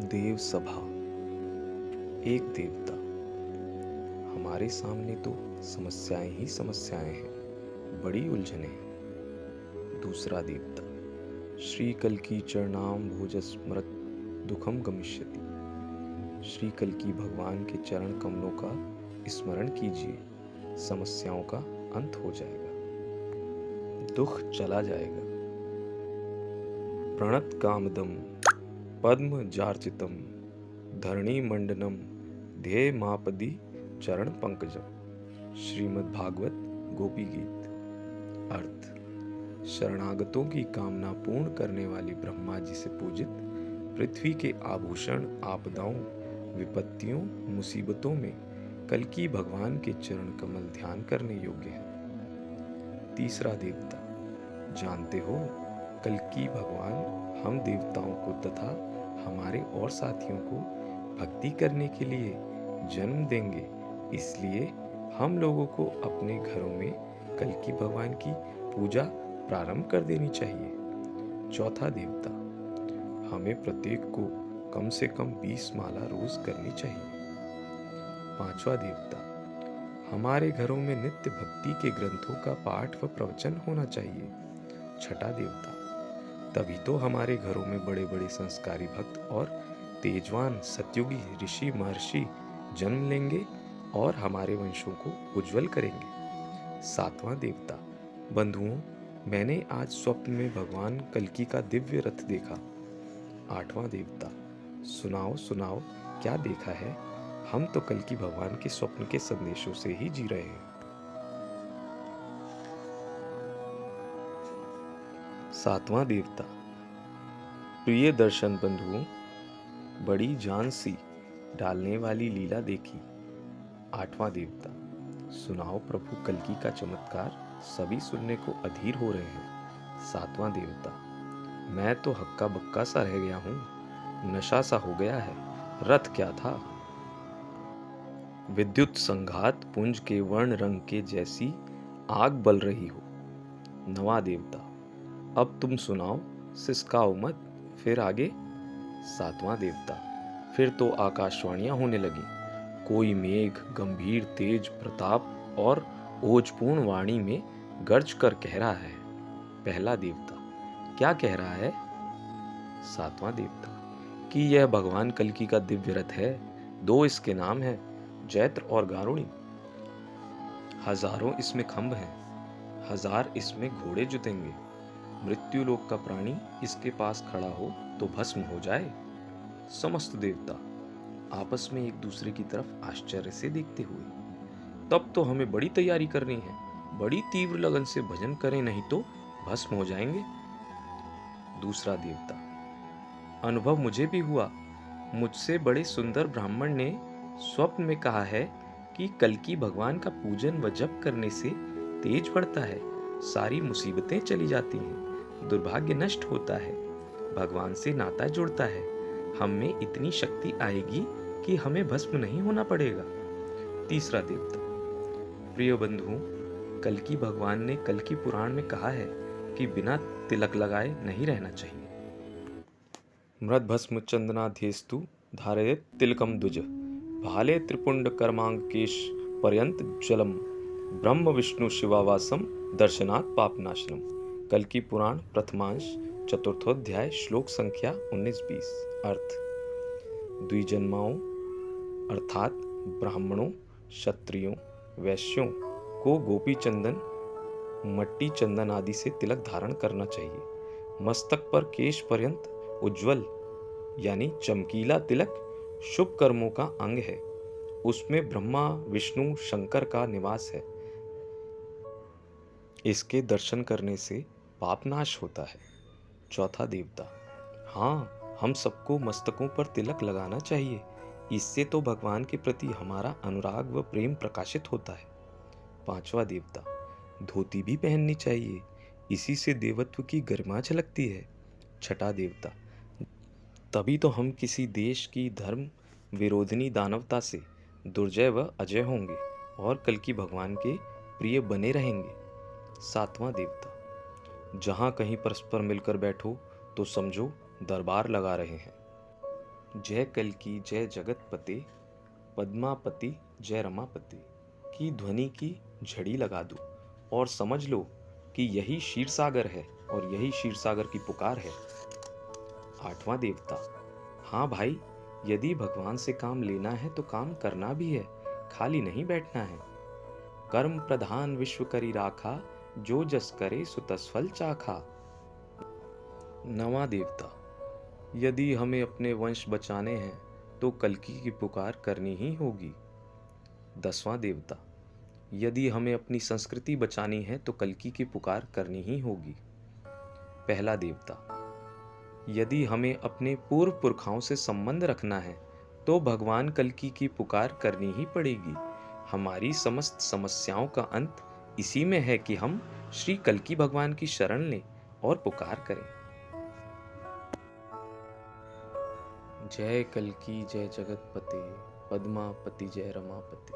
देव सभा। एक देवता। हमारे सामने तो समस्याएं ही समस्याएं हैं, बड़ी उलझने हैं। दूसरा देवता। श्री कल्की चरणाम भोज स्मृत दुखम गमिष्यति। श्री कल्की भगवान के चरण कमलों का स्मरण कीजिए, समस्याओं का अंत हो जाएगा, दुख चला जाएगा। प्रणत कामदम पद्म जार्चितम धरणी मंडनम ध्येय मापदी चरण पंकजम। श्रीमद् भागवत गोपी गीत। अर्थ। शरणागतों की कामना पूर्ण करने वाली ब्रह्मा जी से पूजित पृथ्वी के आभूषण आपदाओं, विपत्तियों, मुसीबतों में कल्की भगवान के चरण कमल ध्यान करने योग्य है। तीसरा देवता। जानते हो, कल्की भगवान हम देवताओं को तथा हमारे और साथियों को भक्ति करने के लिए जन्म देंगे, इसलिए हम लोगों को अपने घरों में कल्की भगवान की पूजा प्रारंभ कर देनी चाहिए। चौथा देवता। हमें प्रत्येक को कम से कम 20 माला रोज करनी चाहिए। पांचवा देवता। हमारे घरों में नित्य भक्ति के ग्रंथों का पाठ व प्रवचन होना चाहिए। छठा देवता। तभी तो हमारे घरों में बड़े बड़े संस्कारी भक्त और तेजवान सतयुगी ऋषि महर्षि जन्म लेंगे और हमारे वंशों को उज्जवल करेंगे। सातवां देवता। बंधुओं, मैंने आज स्वप्न में भगवान कल्की का दिव्य रथ देखा। आठवां देवता। सुनाओ सुनाओ, क्या देखा है? हम तो कल्की भगवान के स्वप्न के संदेशों से ही जी रहे हैं। सातवां देवता। प्रिय दर्शन बंधुओं, बड़ी जान सी डालने वाली लीला देखी। आठवां देवता। सुनाओ प्रभु कल्की का चमत्कार, सभी सुनने को अधीर हो रहे हैं। सातवां देवता। मैं तो हक्का बक्का सा रह गया हूं, नशा सा हो गया है। रथ क्या था? विद्युत संघात पुंज के वर्ण रंग के जैसी आग बल रही हो। नवां देवता। अब तुम सुनाओ, सिसकाओ मत, फिर आगे। सातवां देवता। फिर तो आकाशवाणियां होने लगी। कोई मेघ गंभीर तेज प्रताप और ओजपूर्ण वाणी में गर्ज कर कह रहा है। पहला देवता। क्या कह रहा है? सातवां देवता। कि यह भगवान कल्की का दिव्य रथ है। 2 इसके नाम हैं, जैत्र और गारुणी। हजारों इसमें खंभ हैं, 1000 इसमें घोड़े जुतेंगे। मृत्यु लोक का प्राणी इसके पास खड़ा हो तो भस्म हो जाए। समस्त देवता आपस में एक दूसरे की तरफ आश्चर्य से देखते हुए। तब तो हमें बड़ी तैयारी करनी है, बड़ी तीव्र लगन से भजन करें, नहीं तो भस्म हो जाएंगे। दूसरा देवता। अनुभव मुझे भी हुआ। मुझसे बड़े सुंदर ब्राह्मण ने स्वप्न में कहा है कि कल्की भगवान का पूजन व जप करने से तेज बढ़ता है, सारी मुसीबतें चली जाती हैं, दुर्भाग्य नष्ट होता है, भगवान से नाता जुड़ता है, हम में इतनी शक्ति आएगी कि हमें भस्म नहीं होना पड़ेगा। तीसरा देवता। प्रिय बंधुओं, कल्की भगवान ने कल्की पुराण में कहा है कि बिना तिलक लगाए नहीं रहना चाहिए। मृद भस्म चंदनाध्यस्तु धारयेत तिलकम द्विज भाले त्रिपुंड कर्मांकेश पर्यंत जलम ब्रह्म विष्णु शिवावासम दर्शनात् पापनाशनम। कल्की पुराण प्रथमांश चतुर्थोध्याय श्लोक संख्या 19-20। अर्थ। द्विजन्माओं अर्थात ब्राह्मणों, क्षत्रियों, वैश्यों को गोपी चंदन, मट्टी चंदन आदि से तिलक धारण करना चाहिए। मस्तक पर केश पर्यंत उज्जवल यानी चमकीला तिलक शुभ कर्मों का अंग है। उसमें ब्रह्मा विष्णु शंकर का निवास है। इसके दर्शन करने से पाप नाश होता है। चौथा देवता। हाँ, हम सबको मस्तकों पर तिलक लगाना चाहिए, इससे तो भगवान के प्रति हमारा अनुराग व प्रेम प्रकाशित होता है। पांचवा देवता। धोती भी पहननी चाहिए, इसी से देवत्व की गरिमा झलकती है। छठा देवता। तभी तो हम किसी देश की धर्म विरोधिनी दानवता से दुर्जय व अजय होंगे और कल्की भगवान के प्रिय बने रहेंगे। सातवां देवता। जहां कहीं परस्पर मिलकर बैठो तो समझो दरबार लगा रहे हैं। जय कल्कि जय जगतपते, पद्मापति जय रमापति की ध्वनि की झड़ी लगा दूं और समझ लो कि यही क्षीरसागर है और यही क्षीरसागर की पुकार है। आठवां देवता, हाँ भाई, यदि भगवान से काम लेना है तो काम करना भी है, खाली नहीं बैठना है। कर्म प्रधान विश्व करी राखा, जो जस करे सो तस फल चाखा। नवां देवता, यदि हमें अपने वंश बचाने हैं तो कल्कि की पुकार करनी ही होगी। 10वां देवता, यदि हमें अपनी संस्कृति बचानी है तो कल्कि की पुकार करनी ही होगी। पहला देवता, यदि हमें अपने पूर्व पुरखाओं से संबंध रखना है तो भगवान कल्कि की पुकार करनी ही पड़ेगी। हमारी समस्त समस्याओं का अंत इसी में है कि हम श्री कल्कि भगवान की शरण लें और पुकार करें। जय कल्कि जय जगतपते, पद्मापति जय रमापति।